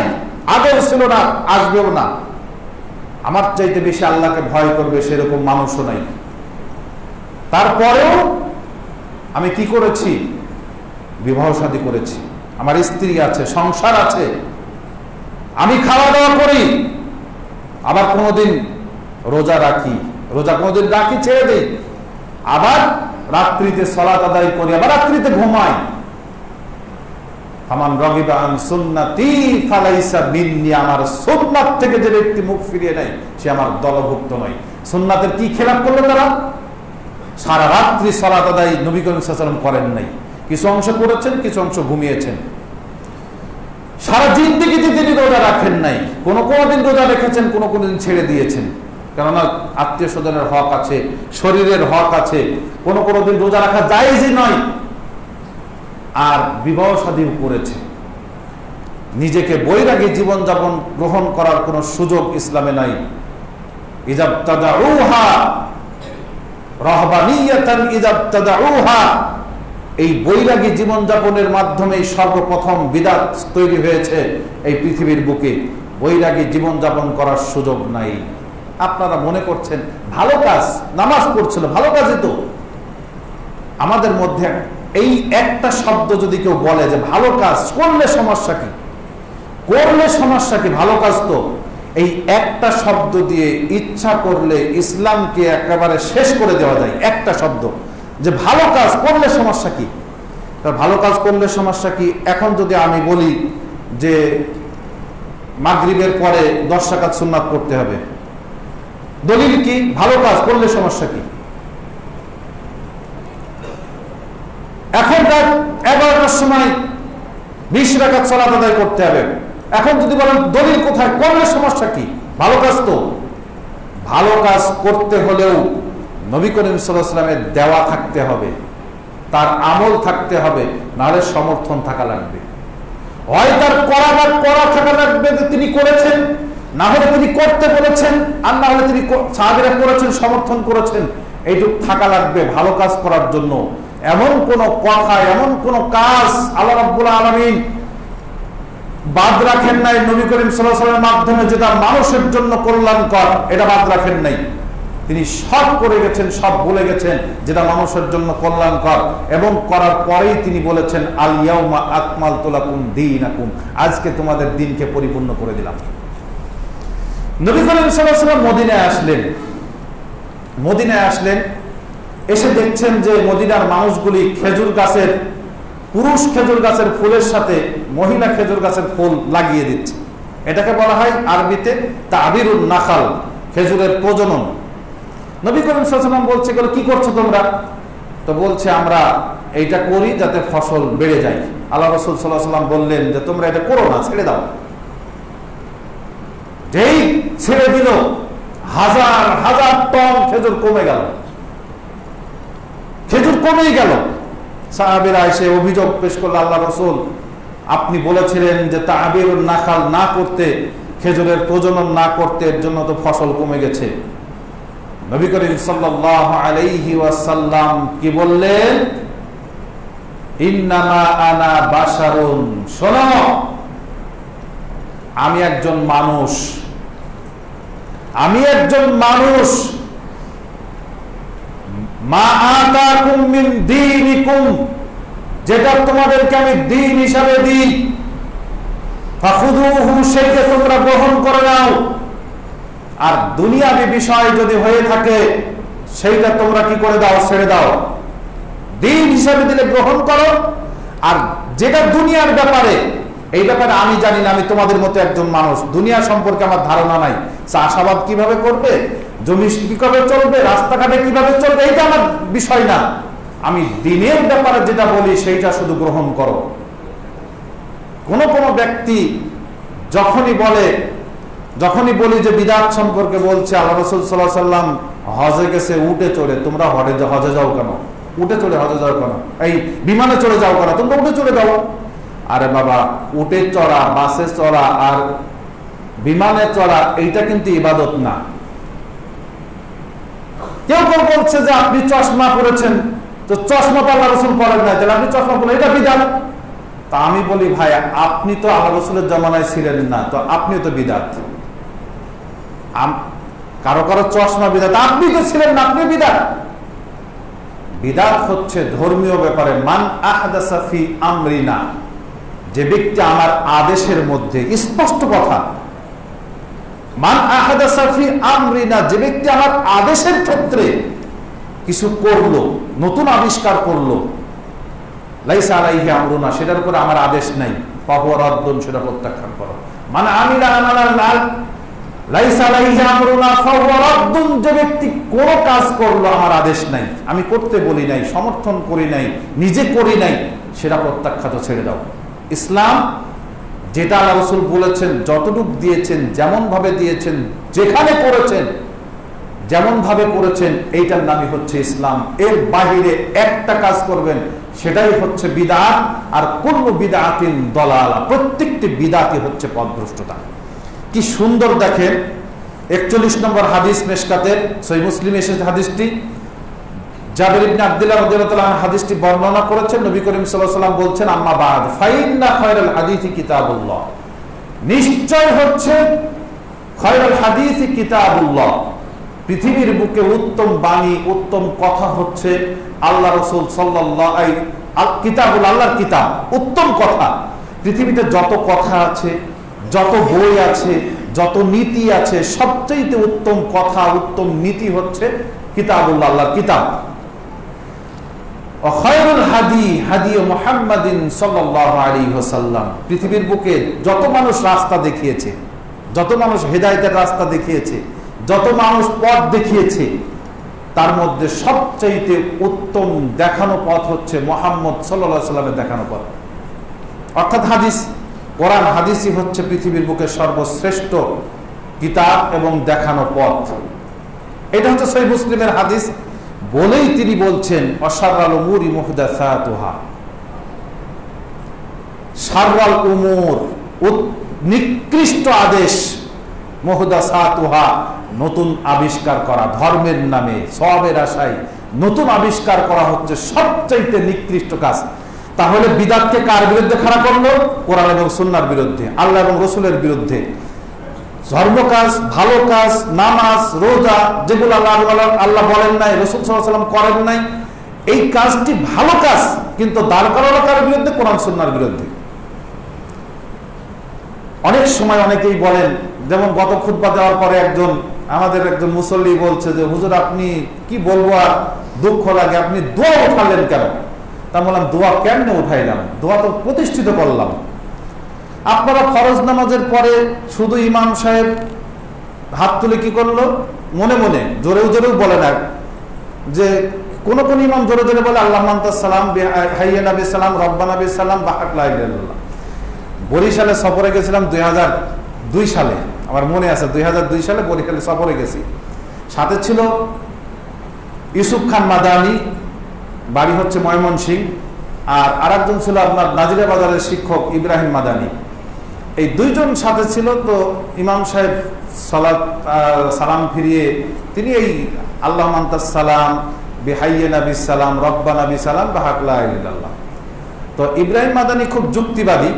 আগেও ছিল না আসবেও না, আমার চাইতে বেশি আল্লাহকে ভয় করবে সেরকম মানুষও নাই। তারপরেও আমি কি করেছি, বিবাহ শাদী করেছি, আমার স্ত্রী আছে, সংসার আছে, আমি খাওয়া দাওয়া করি, আবার কোনোদিন রোজা রাখি, রোজা কোনোদিন রাখি ছেড়ে দিই, আবার রাত্রিতে সালাত আদায় করি, আবার রাত্রিতে ঘুমাই। ফামান রাগিবা আন সুন্নতি ফালাইসা মিন্নি, আমার সুন্নাত থেকে যে ব্যক্তি মুখ ফিরিয়ে নেয় সে আমার দলভুক্ত নয়। সুন্নাতের কি খেলাপ করলো তারা? সারা রাত্রি সালাত আদায় নবী করিম সাল্লাল্লাহু আলাইহি ওয়াসাল্লাম করেন নাই, কিছু অংশ করেছেন, কিছু অংশ ঘুমিয়েছেন। সারা জিন্দেগিতে তিনি রোজা রাখেন নাই, কোনো দিন রোজা রেখেছেন, কোনো দিন ছেড়ে দিয়েছেন, কেননা আত্মীয় স্বজনের হক আছে, শরীরের হক আছে, কোনো দিন রোজা রাখা জায়েজই নয়। আর বিবাহ শাদী করেছে, নিজেকে বৈরাগী জীবনযাপন গ্রহণ করার কোনো সুযোগ ইসলামে নাই। ইজাবতাদাউহা রাহবানিয়াতান ইজাবতাদাউহা, এই বৈরাগী জীবনযাপনের মাধ্যমে সর্বপ্রথম বিদআত তৈরি হয়েছে এই পৃথিবীর বুকে। বৈরাগী জীবনযাপন করার সুযোগ নাই। আপনারা মনে করছেন ভালো কাজ, নামাজ পড়ছিল, ভালো কাজই তো। আমাদের মধ্যে এই একটা শব্দ যদি কেউ বলে যে ভালো কাজ করলে সমস্যা কি, করলে সমস্যা কি, ভালো কাজ তো, এই একটা শব্দ দিয়ে ইচ্ছা করলে ইসলামকে একেবারে শেষ করে দেওয়া যায়। একটা শব্দ যে ভালো কাজ করলে সমস্যা কি, ভালো কাজ করলে সমস্যা কি। এখন যদি আমি বলি যে মাগরিবের পরে 10 রাকাত সুন্নাত পড়তে হবে, দলিল কি? ভালো কাজ করলে সমস্যা কি? এখন রাত 11টার সময় 20 রাকাত সালাত আদায় করতে হবে, এখন যদি বলেন দলিল কোথায়, করলে সমস্যা কি? ভালো কাজ তো। ভালো কাজ করতে হলেও নবী করিম সাল্লাল্লাহু আলাইহি ওয়াসাল্লামের দেওয়া থাকতে হবে, তার আমল থাকতে হবে, নাহলে সমর্থন থাকা লাগবে। হয় তার করা থাকা লাগবে যে তিনি করেছেন, না হলে তিনি করতে বলেছেন, আর না হলে তিনি সাহাবীরা করেছেন, সমর্থন করেছেন, এইটুকু থাকা লাগবে ভালো কাজ করার জন্য। এমন কোন কথা, এমন কোন কাজ আল্লাহ রাব্বুল আলামিন বাদ রাখেন নাই নবী করিম সাল্লাল্লাহু আলাইহি ওয়াসাল্লামের মাধ্যমে, যেটা মানুষের জন্য কল্যাণকর, এটা বাদ রাখেন নাই। তিনি সব করে গেছেন, সব বলে গেছেন যেটা মানুষের জন্য কল্যাণকর, এবং করার পরেই তিনি বলেছেন আল ইয়াউমা আকমালতু লাকুম দীনাকুম, আজকে তোমাদের দিনকে পরিপূর্ণ করে দিলাম। নবী করিম সাল্লাল্লাহু আলাইহি ওয়াসাল্লাম মদিনায় আসলেন, এসে দেখছেন যে মদিনার মানুষগুলি খেজুর গাছের, পুরুষ খেজুর গাছের ফুলের সাথে মহিলা খেজুর গাছের ফুল লাগিয়ে দিচ্ছে। এটাকে বলা হয় আরবিতে তাবিরুন নাখাল, খেজুরের প্রজনন। নবী করিম সাল্লাল্লাহু আলাইহি ওয়াসাল্লাম বলছে কি করছো তোমরা? তো বলছে আমরা এইটা করি যাতে ফসল বেড়ে যায়। আল্লাহ রাসূল সাল্লাল্লাহু আলাইহি ওয়াসাল্লাম বললেন যে তোমরা এটা করো না, ছেড়ে দাও। যেই ছেড়ে দিল, হাজার হাজার টন খেজুর কমে গেল, খেজুর কমেই গেল। সাহাবীরা এসে অভিযোগ পেশ করল, আল্লাহ রাসূল আপনি বলেছিলেন যে তা'বিরুন নাখাল না করতে, খেজুরের প্রজনন না করতে, এর জন্য তো ফসল কমে গেছে। নবী করিম সাল্লাল্লাহু আলাইহি ওয়াসাল্লাম কি বললেন? ইন্নামা আনা বাশারুন, শোনো আমি একজন মানুষ, আমি একজন মানুষ। মা আতাকুম মিন দীনিকুম, যেটা তোমাদেরকে আমি দ্বীন হিসাবে দিই, ফাখুযুহু, সেইটা তোমরা গ্রহণ করে নাও। আর দুনিয়াবী বিষয় যদি হয়ে থাকে সেইটা তোমরা কি করে দাও? ছেড়ে দাও। দ্বীন হিসাবে দিলে গ্রহণ করো, আর যেটা দুনিয়ার ব্যাপারে, এই ব্যাপারে আমি জানি না, আমি তোমাদের মতো একজন মানুষ, দুনিয়া সম্পর্কে আমার ধারণা নাই। চাষাবাদ কিভাবে করবে, জমি কিভাবে চলবে, রাস্তাঘাটে কিভাবে চলবে, এইটা আমার বিষয় না। আমি দ্বীনের ব্যাপারে যেটা বলি সেইটা শুধু গ্রহণ করো। কোন কোন ব্যক্তি যখনই বলি যে বিদআত সম্পর্কে বলছে, আল্লাহ রাসূল সাল্লাল্লাহু আলাইহি ওয়াসাল্লাম হজে গেছে উটে চড়ে, তোমরা হজে যাও কেন? উটে চড়ে হজে যাও কেন? এই বিমানে চড়ে যাও কেন? তোমরা উটে চড়ে যাও। আরে বাবা, উটে চড়া, বাসে চড়া আর বিমানে চড়া এইটা কিন্তু ইবাদত না। কেউ কেউ বলছে যে আপনি চশমা পরেছেন, তো চশমা তো আল্লাহ রাসূল পরেন না, তাহলে আপনি চশমা পরেন, এটা বিদআত। তা আমি বলি ভাই, আপনি তো আল্লাহ রাসূলের জামানায় ছিলেন না, তো আপনিও তো বিদআত। কারো কারো চশমা বিদআত, আপনি তো ছিলেন না, আপনি বিদআত। বিদআত হচ্ছে ধর্মীয় ব্যাপারে, মান আহদাসা ফি আমরিনা, যে ব্যক্তি আমার আদেশের মধ্যে, স্পষ্ট কথা, মান আহদাসা ফি আমরিনা, যে ব্যক্তি আমার আদেশের ক্ষেত্রে কিছু করলো, নতুন আবিষ্কার করলো, লাইসা আলাইহি আমরুনা, সেটার উপরে আমার আদেশ নাই, ফাহুয়া রাদ্দুন, সেটা প্রত্যাখ্যান করো। মানে আমিলা আমালান লাইসা আলাইহি আমরুনা ফাহুয়া রাদ্দুন, যে ব্যক্তি কোন কাজ করলো আমার আদেশ নাই, আমি করতে বলি নাই, সমর্থন করি নাই, নিজে করি নাই, সেটা প্রত্যাখ্যাত, ছেড়ে দাও। ইসলাম যেটা আল্লাহ রাসূল বলেছেন, যতটুক দিয়েছেন, যেমন ভাবে দিয়েছেন, যেখানে করেছেন, যেমন ভাবে করেছেন, এইটার নামই হচ্ছে ইসলাম। এর বাহিরে একটা কাজ করবেন, সেটাই হচ্ছে বিদআত। আর কুল্লু বিদআতিন দালালা, প্রত্যেকটি বিদআতই হচ্ছে পথভ্রষ্টতা। কি সুন্দর দেখেন, 41 নম্বর হাদিস মিশকাতের, সহিহ মুসলিমে এসেছে হাদিসটি। জাবির ইবনে আব্দুল্লাহ রাদিয়াল্লাহু তাআলা হাদিসটি বর্ণনা করেছেন। নবী করিম সাল্লাল্লাহু আলাইহি ওয়াসাল্লাম বলছেন, আম্মা বা'দ ফাইন্না খায়রাল হাদিসি কিতাবুল্লাহ, নিশ্চয় হচ্ছে খায়রাল হাদিসি কিতাবুল্লাহ, পৃথিবীর বুকে উত্তম বাণী, উত্তম কথা হচ্ছে আল্লাহ রাসূল সাল্লাল্লাহু আলাইহি কিতাবুল, আল্লাহর কিতাব, উত্তম কথা। পৃথিবীতে যত কথা আছে, যত বই আছে, যত নীতি আছে, সবচেয়ে উত্তম কথা, উত্তম নীতি হচ্ছে কিতাবুল্লাহ, আল্লাহর কিতাব। খায়রুল হাদি হাদি মুহাম্মাদিন সাল্লাল্লাহু আলাইহি ওয়াসাল্লাম, পৃথিবীর বুকে যত মানুষ রাস্তা দেখিয়েছে, যত মানুষ হেদায়েতের রাস্তা দেখিয়েছে, যত মানুষ পথ দেখিয়েছে, তার মধ্যে সবচেয়ে উত্তম দেখানো পথ হচ্ছে মুহাম্মদ সাল্লাল্লাহু আলাইহি ওয়াসাল্লামের দেখানো পথ। অর্থাৎ হাদিস, কোরআন হাদিসই হচ্ছে পৃথিবীর বুকে সর্বশ্রেষ্ঠ কিতাব এবং দেখানো পথ। এটা হচ্ছে সহিহ মুসলিমের হাদিস। বলেই তিনি বলছেন, অশাররাল উমুরি মুহদাসাতুহা, শাররাল উমুর, নিকৃষ্ট আদেশ, মুহদাসাতুহা, নতুন আবিষ্কার করা, ধর্মের নামে সওয়াবের আশায় নতুন আবিষ্কার করা হচ্ছে সবচাইতে নিকৃষ্ট কাজ। তাহলে বিদআতকে কার বিরুদ্ধে খাড়া করলো? কোরআন এবং সুন্নাহর বিরুদ্ধে, আল্লাহ এবং রাসূলের বিরুদ্ধে। ধর্ম কাজ, ভালো কাজ, নামাজ, রোজা, যেগুলো আল্লাহ বলেন নাই, রাসূল সাল্লাল্লাহু আলাইহি ওয়াসাল্লাম করেন নাই, এই কাজটি ভালো কাজ, কিন্তু দাঁড় করানো কার বিরুদ্ধে? কোরআন সুন্নাহর বিরুদ্ধে। অনেক সময় অনেকেই বলেন, যেমন গত খুতবা দেওয়ার পরে আমাদের একজন মুসল্লি বলছে যে হুজুর আপনি কি বলবো, আর দুঃখ লাগে, আপনি দোয়া উঠালেন কেন? তা বললাম, দোয়া কেমনে উঠাইলাম? দোয়া তো প্রতিষ্ঠিত করলাম। আপনারা ফরজ নামাজের পরে শুধু ইমাম সাহেব হাত তুলে কি করলো, মনে মনে জোরেও জোরেও বলে না যে কোন কোন ইমাম জোরে জোরে বলে আল্লাহ মান্তাস সালাম হাইয়া নবী সালাম রব্বানা বিস সালাম বাহাক লা ইলাহা ইল্লাল্লাহ। বরিশালে সফরে গেছিলাম 2002 সালে, আমার মনে আছে 2002 সালে বরিশালে সফরে গেছি। সাথে ছিল ইউসুফ খান মাদানী, বাড়ি হচ্ছে ময়মনসিংহ, আর আরেকজন ছিল আপনার নাজিরা বাজারের শিক্ষক ইব্রাহিম মাদানী। এই দুইজন সাথে ছিল। তো ইমাম সাহেব সালাম ফিরিয়ে তিনি এই আল্লাহ মান্তাস সালাম বিহাইয়া নবী সালাম রব্বানা বি সালাম বাহাক লা ইলাহা ইল্লাল্লাহ। তো ইব্রাহিম মাদানী খুব যুক্তিবাদী,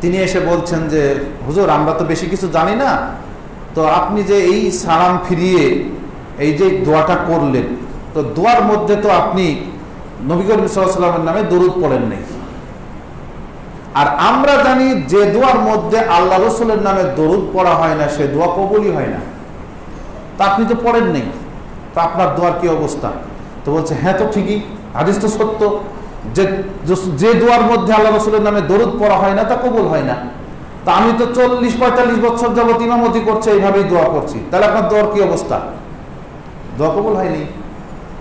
তিনি এসে বলছেন যে হুজুর আমরা তো বেশি কিছু জানি না, তো আপনি যে এই সালাম ফিরিয়ে এই যে দোয়াটা করলেন, তো দোয়ার মধ্যে তো আপনি নবী করিম সাল্লাল্লাহু আলাইহি ওয়াসাল্লামের নামে দরুদ পড়েন নাই। আর আমরা জানি যে দোয়ার মধ্যে আল্লাহ রাসূলের নামে দরুদ পড়া হয় না সে দোয়া কবুলই হয় না। তা আপনি তো পড়েন নাই, তো আপনার দোয়ার কি অবস্থা? তো বলছে হ্যাঁ তো ঠিকই, হাদিস তো সত্য যে দোয়ার মধ্যে আল্লাহ রাসূলের নামে দরুদ পড়া হয় না তা কবুল হয় না। তা আমি তো 40-45 বছর যাবত ইমামতি করছি, এইভাবেই দোয়া করছি, তাহলে আপনার দোয়ার কি অবস্থা? দোয়া কবুল হয়নি।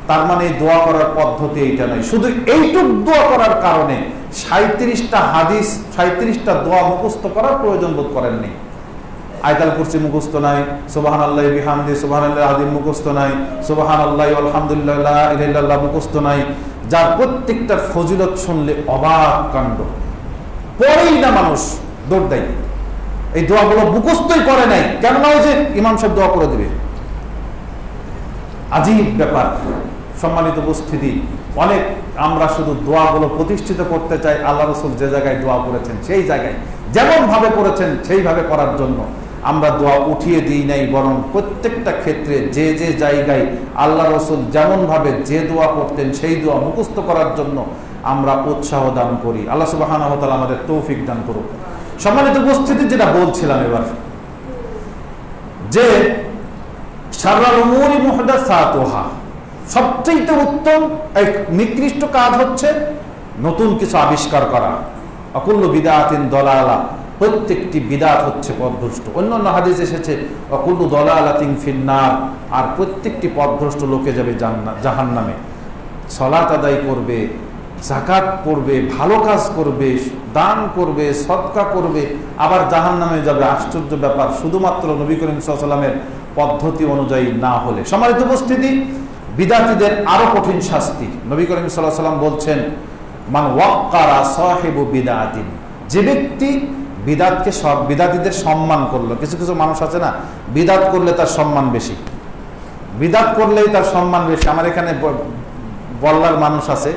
তার মানে দোয়া করার পদ্ধতি এইটা নয়। শুধু এইটুক দোয়া করার কারণে 37টা হাদিস 37টা দোয়া মুখস্থ করার প্রয়োজন বোধ করেননি। আয়াতুল কুরসি মুখস্থ নাই, সুবহানাল্লাহি বিহামদি সুবহানাল্লাহিল আযীম মুখস্থ নাই, সুবহানাল্লাহি আলহামদুলিল্লাহ লা ইলাহা ইল্লাল্লাহ মুখস্থ নাই, যার প্রত্যেকটার ফজিলত শুনলে অবাক কাণ্ড। পড়েই না মানুষ, দৌড় দেয়, এই দোয়াগুলো মুখস্থই করে নাই। কেন না ওই যে ইমাম সাহেব দোয়া করে দিবে, আজীব ব্যাপার। সম্মানিত উপস্থিতি, অনেক আমরা শুধু দোয়াগুলো প্রতিষ্ঠিত করতে চাই। আল্লাহ রাসূল যে জায়গায় দোয়া করেছেন সেই জায়গায় যেমন ভাবে করেছেন সেইভাবে করার জন্য আমরা দোয়া উঠিয়ে দিই নাই, বরং প্রত্যেকটা ক্ষেত্রে যে যে জায়গায় আল্লাহ রাসূল যেমন ভাবে যে দোয়া করতেন সেই দোয়া মুখস্থ করার জন্য আমরা উৎসাহ দান করি। আল্লাহ সুবহানাহু ওয়া তাআলা আমাদের তৌফিক দান করুন। সম্মানিত উপস্থিতি, যেটা বলছিলাম এবার, যে শাররুল উমুরি মুহদাসাতুহা, সবচেয়ে উত্তম এক নিকৃষ্ট কাজ হচ্ছে নতুন কিছু আবিষ্কার করা। অকুল্লু বিদআতিন দলালা, প্রত্যেকটি বিদআত হচ্ছে পথভ্রষ্ট। অন্যান্য হাদিস এসেছে অকুল্লু দলালাতিন ফিন্নার, আর প্রত্যেকটি পথভ্রষ্ট লোকে যাবে জাহান্নামে। সালাত আদায় করবে, যাকাত পড়বে, ভালো কাজ করবে, দান করবে, সদকা করবে, আবার জাহান্নামে যাবে। আশ্চর্য ব্যাপার, শুধুমাত্র নবী করিম সাল্লাল্লাহু আলাইহি ওয়াসাল্লামের পদ্ধতি অনুযায়ী না হলে। সম্মানিত উপস্থিতি, বিদাতীদের আরো কঠিন শাস্তি। নবী করিম সাল্লাল্লাহু আলাইহি ওয়াসাল্লাম বলছেন মান ওয়াক্কারা সাহিবু বিদআতিন, যে ব্যক্তি বিদাতকে, সব বিদাতীদের সম্মান করলো। কিছু কিছু মানুষ আছে না, বিদাত করলে তার সম্মান বেশি, বিদাত করলেই তার সম্মান বেশি। আমার এখানে বল্লার মানুষ আছে,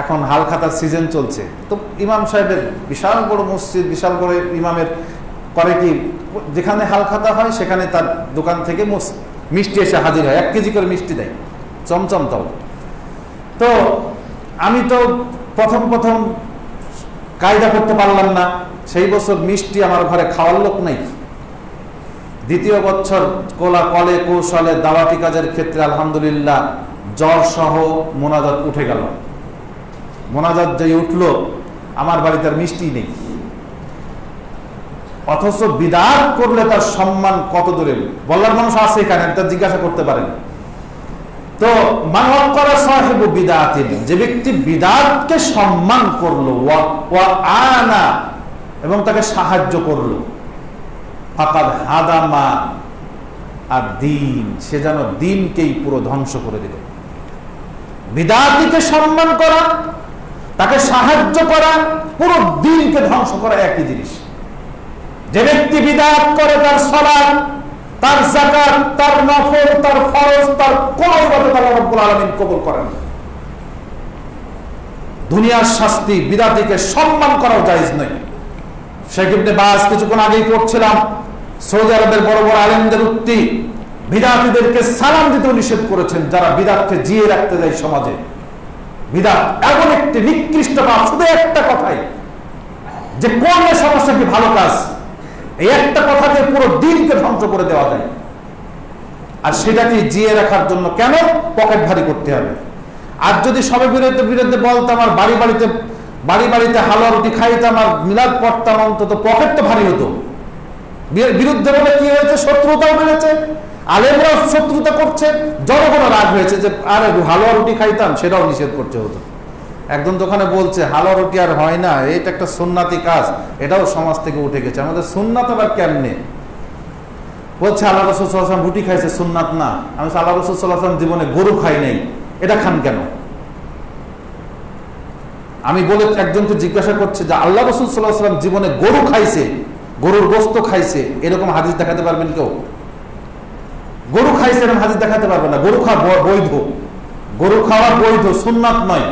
এখন হালখাতার সিজন চলছে, তো ইমাম সাহেবের বিশাল বড় মসজিদ, বিশাল বড় ইমামের করে কি, যেখানে হালখাতা হয় সেখানে তার দোকান থেকে মিষ্টি এসে হাজির হয়, 1 কেজি করে মিষ্টি দেয়, চমচম তাও। তো আমি তো প্রথম কায়দা করতে পারলাম না, সেই বছর মিষ্টি আমার ঘরে খাওয়ার লোক নেই। দ্বিতীয় বছর কলে কৌশলে দাওয়াতি কাজের ক্ষেত্রে আলহামদুলিল্লাহ জ্বর সহ মোনাজাত উঠে গেল। মোনাজাত যেই উঠলো, আমার বাড়িতে আর মিষ্টি নেই। অথচ বিদআত করলে তার সম্মান কত দূরে, বলার মানুষ আছে এখানে, তা জিজ্ঞাসা করতে পারেন। তো মান ওয়াক্কারা সাহিবু বিদআতিন, যে ব্যক্তি বিদআতকে সম্মান করলো, ওয়া আনা, এবং তাকে সাহায্য করলো, ফাকাদ হাদামা আদ-দ্বীন, সে যেন দ্বীনকেই পুরো ধ্বংস করে দিল। বিদআতিকে সম্মান করা, তাকে সাহায্য করা, পুরো দ্বীনকে ধ্বংস করা একই জিনিস। যে ব্যক্তি বিদআত করে, তার সালাত, তার যাকাত, তার নফল, তার ফরজ, তার কোন ইবাদত আল্লাহ রাব্বুল আলামিন কবুল করেন না। দুনিয়ার শাস্তি, বিদআতিকে সম্মান করাও জায়েজ নয়। শেখ ইবনে বাজ কিছুক্ষণ আগেই পড়ছিলাম, সৌদি আরবের বড় বড় আলেমদের উক্তি, বিদআতিদেরকে সালাম দিতে নিষেধ করেছেন যারা বিদআতকে জিয়ে রাখতে যায় সমাজে। বিদআত এমন একটি নিকৃষ্ট কাজ, শুধু একটা কথাই, যে করলে সমস্যা কি, ভালো কাজ, এই একটা কথাকে পুরো দিনকে ধ্বংস করে দেওয়া যায়। আর সেটাকে জিয়ে রাখার জন্য কেন পকেট ভারী করতে হবে? আর যদি সবের বিরুদ্ধে বলতাম, আর বাড়িতে হালুয়া রুটি খাইতাম, আর মিলাদ পড়তাম, অন্তত পকেট তো ভারী হতো। বিরুদ্ধে বলে কি হয়েছে, শত্রুতাও বেড়েছে, আলেমরা শত্রুতা করছে, জনগণ রাগ হয়েছে যে আরে হালুয়া রুটি খাইতাম, সেটাও নিষেধ করতে হতো। একজন দোকানে বলছে হালুয়া রুটি আর হয় না, এটা একটা সুন্নাতি কাজ, এটাও সমাজ থেকে উঠে গেছে। আমাদের সুন্নাত আবার কেমনে? বলছে আল্লাহ রাসূল সাল্লাল্লাহু আলাইহি ওয়াসাল্লাম রুটি খাইছে, সুন্নাত না। আমি আল্লাহ রাসূল সাল্লাল্লাহু আলাইহি ওয়াসাল্লাম জীবনে গরু খাই নাই, এটা খান কেন? আমি বলে একজনকে জিজ্ঞাসা করছে যে আল্লাহ রাসূল সাল্লাল্লাহু আলাইহি ওয়াসাল্লাম জীবনে গরু খাইছে, গরুর গোশত খাইছে, এরকম হাদিস দেখাতে পারবেন কেউ? গরু খাইছে এরকম হাদিস দেখাতে পারবে না। গরু খাওয়া বৈধ, গরু খাওয়া বৈধ, সুন্নাত নয়।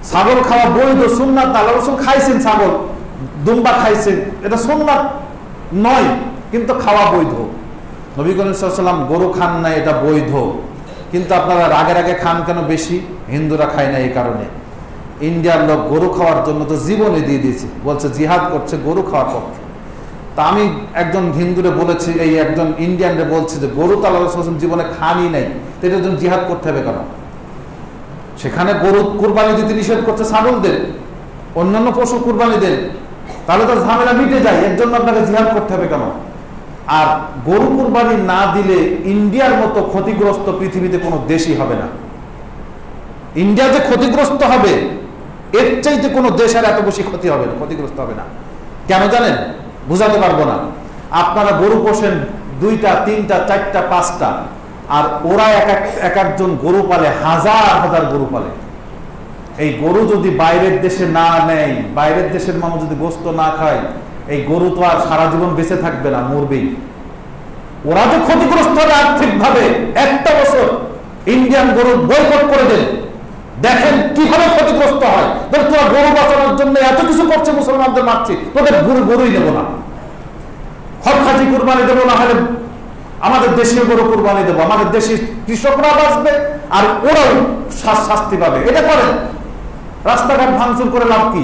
ছাগল খাওয়া বৈধ, সুন্নাত। আল্লাহ রাসূল খাইছেন ছাগল, দুম্বা খাইছেন, এটা সুন্নাত নয়, কিন্তু খাওয়া বৈধ। নবী করিম সাল্লাল্লাহু আলাইহি ওয়াসাল্লাম গরু খান না, এটা বৈধ। কিন্তু আপনারা রাগে রাগে খান কেন বেশি? হিন্দুরা খায় না এই কারণে। ইন্ডিয়ার লোক গরু খাওয়ার জন্য তো জীবনে দিয়ে দিয়েছে, বলছে জিহাদ করছে গরু খাওয়ার পক্ষে। তা আমি একজন হিন্দুরে বলেছি, এই একজন ইন্ডিয়ানরে বলছি যে গরু তো আল্লাহ রাসূল সাল্লাল্লাহু আলাইহি ওয়াসাল্লাম জীবনে খানই নাই, তো এটার জন্য জিহাদ করতে হবে কেন? সেখানে গরু কুরবানি দিতে নিষেধ করছে ছাগলদের, অন্যান্য পশু কুরবানি দেন, তাহলে তো ঝামেলা মিটে যায়। এর জন্য আপনাকে জিহাদ করতে হবে কেন? আর গরু কুরবানি না দিলে ইন্ডিয়ার মতো ক্ষতিগ্রস্ত পৃথিবীতে কোনো দেশই হবে না। ইন্ডিয়া যে ক্ষতিগ্রস্ত হবে, এর চাইতে কোনো দেশের এত বেশি ক্ষতি হবে না, ক্ষতিগ্রস্ত হবে না। কেন জানেন? বুঝাতে পারবো না। আপনারা গরু পোষেন 2টা 3টা 4টা 5টা, আর ওরা এক একজন গরু পালে, হাজার হাজার গরু পালে। এই গরু যদি বাইরের দেশে না নেয়, বাইরের দেশের মানুষ যদি গোশত না খায়, এই গরু তো আর সারা জীবন বেঁচে থাকবে না, মরবেই। ওরা যে ক্ষতিগ্রস্ত হবে আর্থিক ভাবে, একটা বছর ইন্ডিয়ান গরু বয়কট করে দেন, দেখেন কিভাবে ক্ষতিগ্রস্ত হয়। তোরা গরু বাঁচানোর জন্য এত কিছু করছে, মুসলমানদের মারছি, তোদের গরুই নেবো না, হরখাজি কুরবানি দেবো না, হলে আমাদের দেশীয় গরু কুরবানি দেবো, আমাদের দেশি কৃষকরা বাঁচবে আর ওরাও শাস্তি পাবে। এটা করেন, রাস্তাঘাট ভাঙচুর করে লাভ কি?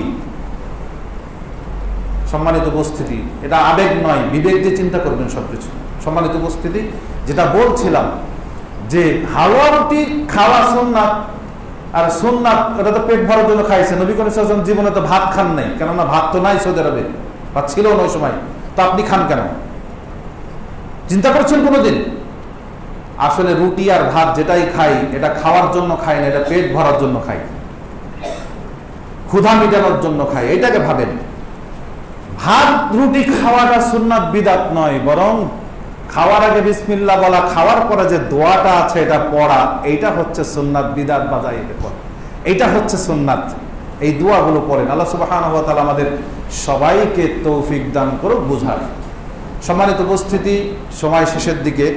সম্মানিত উপস্থিতি, এটা আবেগ নয়, বিবেক দিয়ে চিন্তা করবেন সবকিছু। সম্মানিত উপস্থিতি, যেটা বলছিলাম যে হালুয়া রুটি খাওয়া সুন্নাত, আর সুন্নাত এটা তো পেট ভরার জন্য খাইছে। নবী করিম সাল্লাল্লাহু আলাইহি ওয়াসাল্লাম জীবনে তো ভাত খান নাই, কেননা ভাত তো নাই সৌদি আরবে, ভাত ছিল না ওই সময়, তো আপনি খান কেন? চিন্তা করছেন কোনোদিন? আসলে রুটি আর ভাত যেটাই খাই, এটা খাওয়ার জন্য খাই না, এটা পেট ভরার জন্য খাই, ক্ষুধা মিটানোর জন্য খাই, এটাকে ভাবেন। ভাত রুটি খাওয়াটা সুন্নাত বিদআত নয়, বরং খাওয়ার আগে বিসমিল্লাহ বলা, খাওয়ার পরে যে দোয়াটা আছে এটা পড়া, এইটা হচ্ছে সুন্নাত। বিদআত বাজাই এইটা হচ্ছে সুন্নাত। এই দোয়াগুলো পড়েন। আল্লাহ সুবহানাহু ওয়া তাআলা আমাদের সবাইকে তৌফিক দান করুক বুঝার। সম্মানিত উপস্থিতি, সময় শেষের দিকে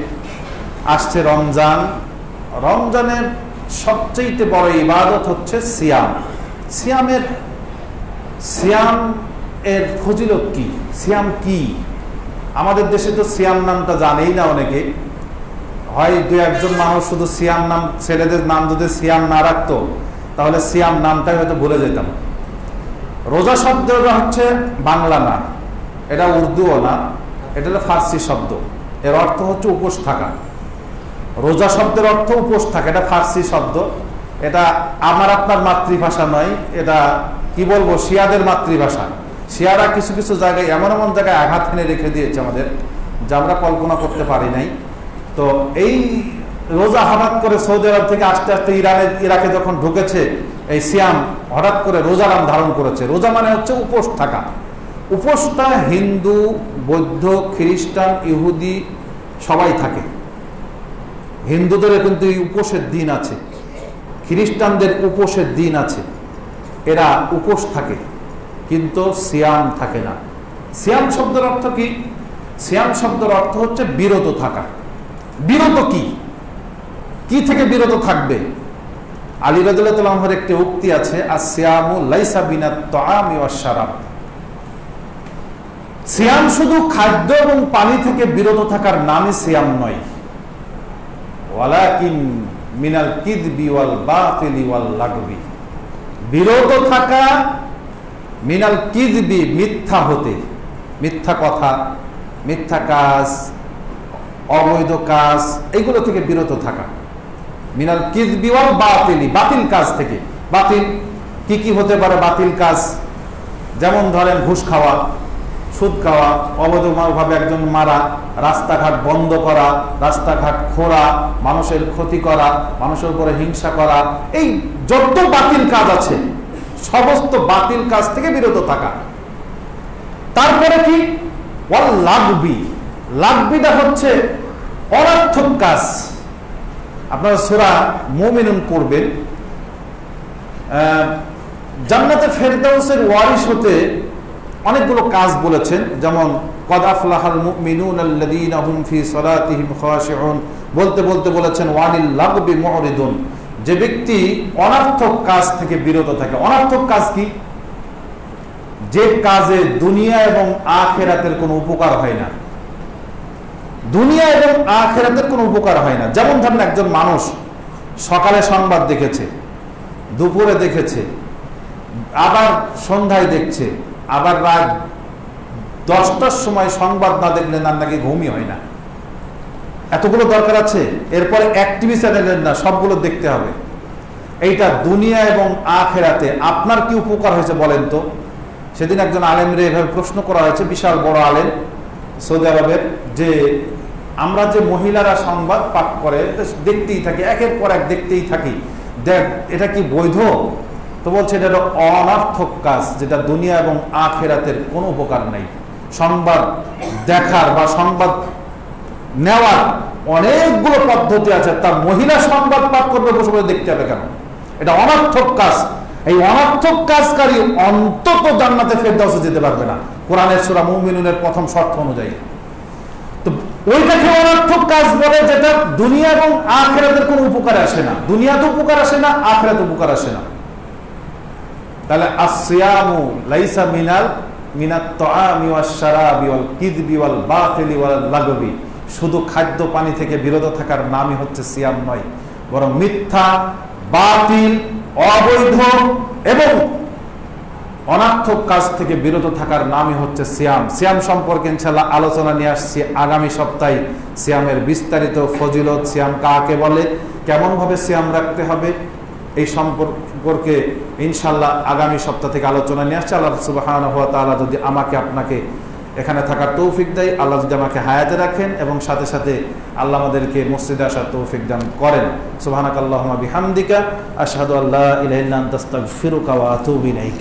আসছে রমজান। রমজানের সবচেয়ে বড় ইবাদত হচ্ছে সিয়াম। সিয়াম এর ফজিলত কি? সিয়াম কি? আমাদের দেশে তো সিয়াম নামটা জানেই না অনেকে। হয় 2-1 মানুষ শুধু সিয়াম নাম, ছেলেদের নাম যদি সিয়াম না রাখতো তাহলে সিয়াম নামটাই হয়তো ভুলে যেতাম। রোজা শব্দটা হচ্ছে বাংলা না, এটা উর্দুও না, এটা হলো ফার্সি শব্দ। এর অর্থ হচ্ছে উপোস থাকা। রোজা শব্দের অর্থ উপোস থাকা, এটা ফার্সি শব্দ। এটা আমার আপনার মাতৃভাষা নয়, এটা কি বলবো, শিয়াদের মাতৃভাষা। শিয়ারা কিছু কিছু জায়গায় এমন এমন জায়গায় আঘাত এনে রেখে দিয়েছে আমাদের, যা আমরা কল্পনা করতে পারি নাই। তো এই রোজা হঠাৎ করে সৌদি আরব থেকে আস্তে আস্তে ইরাকে যখন ঢুকেছে, এই সিয়াম হঠাৎ করে রোজা নাম ধারণ করেছে। রোজা মানে হচ্ছে উপোস থাকা। উপোসটা হিন্দু, বৌদ্ধ, খ্রিস্টান, ইহুদি সবাই থাকে। হিন্দুদের কিন্তু এই উপোসের দিন আছে, খ্রিস্টানদের উপোসের দিন আছে, এরা উপোস থাকে, কিন্তু সিয়াম থাকে না। সিয়াম শব্দের অর্থ কি? সিয়াম শব্দের অর্থ হচ্ছে বিরত থাকা। বিরত কি থেকে বিরত থাকবে? আলী রাদিয়াল্লাহু তাআলা আনহুর একটি উক্তি আছে, আসিয়ামু লাইসা বিনাত তাআমি ওয়াশ শারাব। সিয়াম শুধু খাদ্য এবং পানি থেকে বিরত থাকার নামই সিয়াম নয়, ওয়ালাকিন মিনাল কিযবি ওয়াল বাতিলি ওয়াল লাগবি। বিরত থাকা মিনাল কিযবি, মিথ্যা হতে, মিথ্যা কথা, মিথ্যা কাজ, অবৈধ কাজ, এগুলো থেকে বিরত থাকা। মিনাল কিযবি ওয়াল বাতিলি, বাতিল কাজ থেকে। বাতিল কি কি হতে পারে? বাতিল কাজ যেমন ধরেন ঘুষ খাওয়া, সুদ খাওয়া, অবৈধভাবে একজন মারা, রাস্তাঘাট বন্ধ করা, রাস্তাঘাট খোঁড়া, মানুষের ক্ষতি করা, মানুষের উপরে হিংসা করা, এই যত বাতিল কাজ আছে সমস্ত বাতিল কাজ থেকে বিরত থাকা। তারপরে কি? ওয়াল লাগবি, লাগবিটা হচ্ছে অনর্থক কাজ। আপনারা সূরা মুমিনুন পড়বেন, জান্নাতে ফেরদাউসের ওয়ারিশ হতে অনেকগুলো কাজ বলেছেন, যেমন কদ আফলাহাল মুমিনুন আল্লাযীনা হুম ফি সালাতিহিম খাশিউন, বলতে বলতে বলেছেন ওয়ানিল লাগবি মুরিদুন, যে ব্যক্তি অনর্থক কাজ থেকে বিরত থাকে। অনর্থক কাজ কি? যে কাজে দুনিয়া এবং আখিরাতের কোনো উপকার হয় না, দুনিয়া এবং আখিরাতের কোনো উপকার হয় না। যেমন ধরেন একজন মানুষ সকালে সংবাদ দেখেছে, দুপুরে দেখেছে, আবার সন্ধ্যায় দেখছে, আবার রাত 10টার সময় সংবাদ না দেখলে তার নাকি ঘুমই হয় না। এতগুলো দরকার আছে? এরপরে এক টিভি চ্যানেলের না, সবগুলো দেখতে হবে। এইটা দুনিয়া এবং আখিরাতে আপনার কি উপকার হয়েছে বলেন তো? সেদিন একজন আলেমরে এভাবে প্রশ্ন করা হয়েছে, বিশাল বড় আলেম সৌদি আরবের, যে আমরা যে মহিলারা সংবাদ পাঠ করে দেখতেই থাকি, একের পর এক দেখতেই থাকি, দেখ এটা কি বৈধ? তো বলছে এটা অনর্থক কাজ, যেটা দুনিয়া এবং আখিরাতের কোনো উপকার নাই। সংবাদ দেখার বা সংবাদ নেওয়ার অনেকগুলো পদ্ধতি আছে, তার মহিলা সংবাদ পাঠ করবে বসে বসে দেখতে হবে কেন? এটা অনর্থক কাজ। এই অনর্থক কাজকারী অন্তত জান্নাতে ফেরদাউসে যেতে পারবে না, কোরআনের সূরা মুমিনুনের প্রথম শর্ত অনুযায়ী। তো ওইটাকে অনর্থক কাজ বলে যেটা দুনিয়া এবং আখিরাতের কোনো উপকারে আসে না। দুনিয়াতে উপকার আসে না, আখিরাতে উপকার আসে না। তাহলে আসিয়ামু লাইসা মিনাত তাআমি ওয়াশ শারাবি ওয়াল কিযবি ওয়াল বাতিলি ওয়াল লাগবি, শুধু খাদ্য পানি থেকে বিরত থাকার নামই হচ্ছে সিয়াম নয়, বরং মিথ্যা, বাতিল, অবৈধ এবং অনর্থক কাজ থেকে বিরত থাকার নামই হচ্ছে সিয়াম। সিয়াম সম্পর্কে ইনশাআল্লাহ আলোচনা নিয়ে আসছি আগামী সপ্তাহে। সিয়ামের বিস্তারিত ফজিলত, সিয়াম কাকে বলে, কেমন ভাবে সিয়াম রাখতে হবে, এই সম্পর্কে ইনশাআল্লাহ আগামী সপ্তাহ থেকে আলোচনা নিয়ে আসছে। আল্লাহ সুবহানাহু ওয়া তাআলা যদি আমাকে আপনাকে এখানে থাকার তৌফিক দেয়, আল্লাহ যদি আমাকে হায়াতে রাখেন, এবং সাথে সাথে আল্লাহ আমাদেরকে মসজিদে আসার তৌফিক দান করেন। সুবহানাকাল্লাহুম্মা বিহামদিকা আশহাদু আল্লা ইলাহা ইল্লা আনতা আস্তাগফিরুকা ওয়া আতুবু ইলাইক।